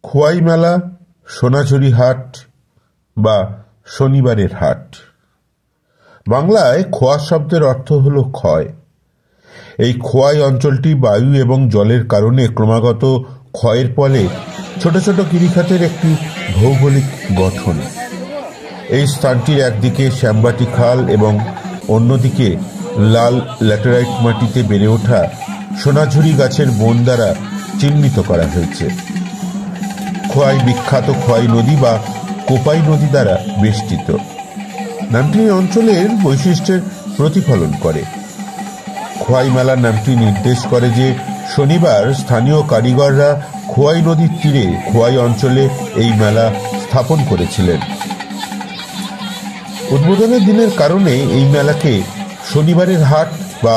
খোয়াই মেলা, সোনাঝুরি হাট বা শনিবারের হাট। বাংলায় খোয়া শব্দের অর্থ হল ক্ষয়। এই খোয়াই অঞ্চলটি বায়ু এবং জলের কারণে ক্রমাগত ক্ষয়ের ফলে ছোট ছোট গিরিখাতের একটি ভৌগোলিক গঠন। এই স্থানটির একদিকে শ্যামবাটি খাল এবং অন্যদিকে লাল ল্যাটেরাইট মাটিতে বেড়ে ওঠা সোনাঝুরি গাছের বন দ্বারা চিহ্নিত করা হয়েছে। খোয়াই বিখ্যাত খোয়াই নদী বা কোপাই নদী দ্বারা বেষ্টিত। নামটি অঞ্চলের বৈশিষ্ট্যের প্রতিফলন করে। খোয়াই মেলার নামটি নির্দেশ করে যে শনিবার স্থানীয় কারিগররা খোয়াই নদীর তীরে খোয়াই অঞ্চলে এই মেলা স্থাপন করেছিলেন। উদ্বোধনের দিনের কারণে এই মেলাকে শনিবারের হাট বা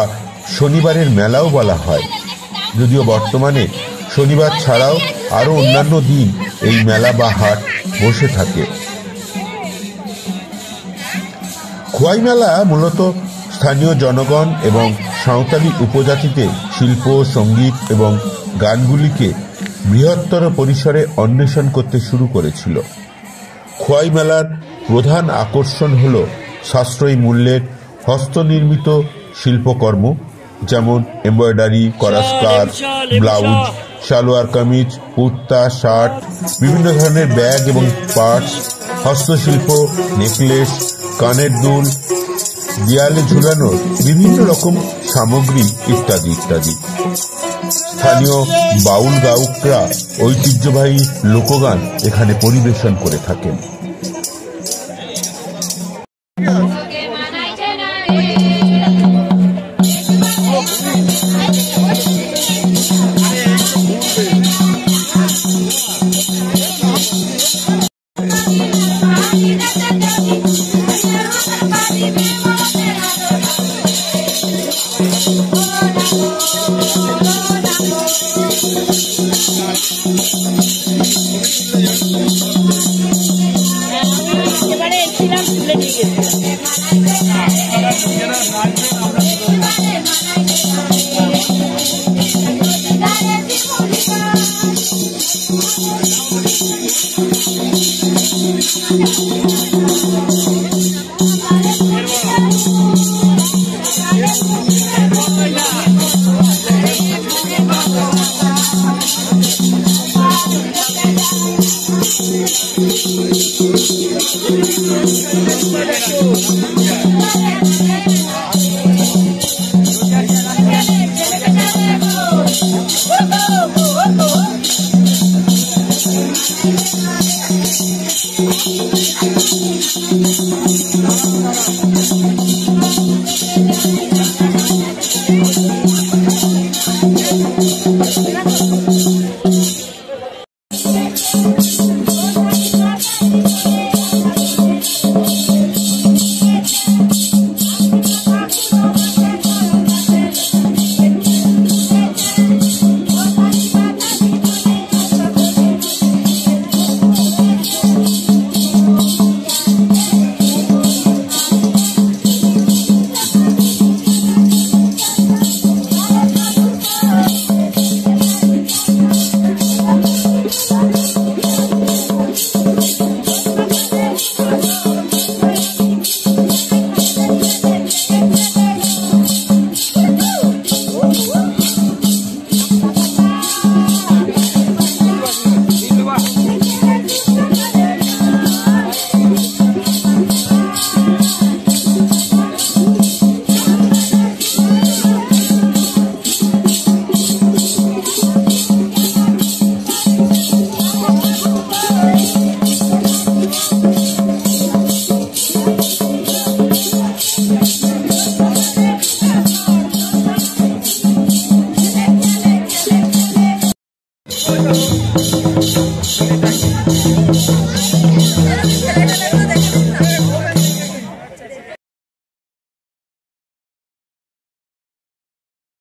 শনিবারের মেলাও বলা হয়, যদিও বর্তমানে শনিবার ছাড়াও আরো অন্যান্য দিন এই মেলা বা হাট বসে থাকে। খোয়াই মেলা মূলত স্থানীয় জনগণ এবং সাঁওতালি উপজাতিতে শিল্প, সঙ্গীত এবং গানগুলিকে বৃহত্তর পরিসরে অন্বেষণ করতে শুরু করেছিল। খোয়াই মেলার প্রধান আকর্ষণ হল সাশ্রয়ী মূল্যের হস্তনির্মিত শিল্পকর্ম, যেমন এমব্রয়ডারি করা scarf, blouse, salwar kameez, kurta, shirt, বিভিন্ন ধরনের ব্যাগ এবং পার্স, হস্তশিল্প, নেকলেস, কানের দুল, দেয়ালে ঝুলানোর বিভিন্ন রকম সামগ্রী ইত্যাদি ইত্যাদি। স্থানীয় বাউল গায়করা ঐতিহ্যবাহী লোকগান এখানে পরিবেশন করে থাকেন।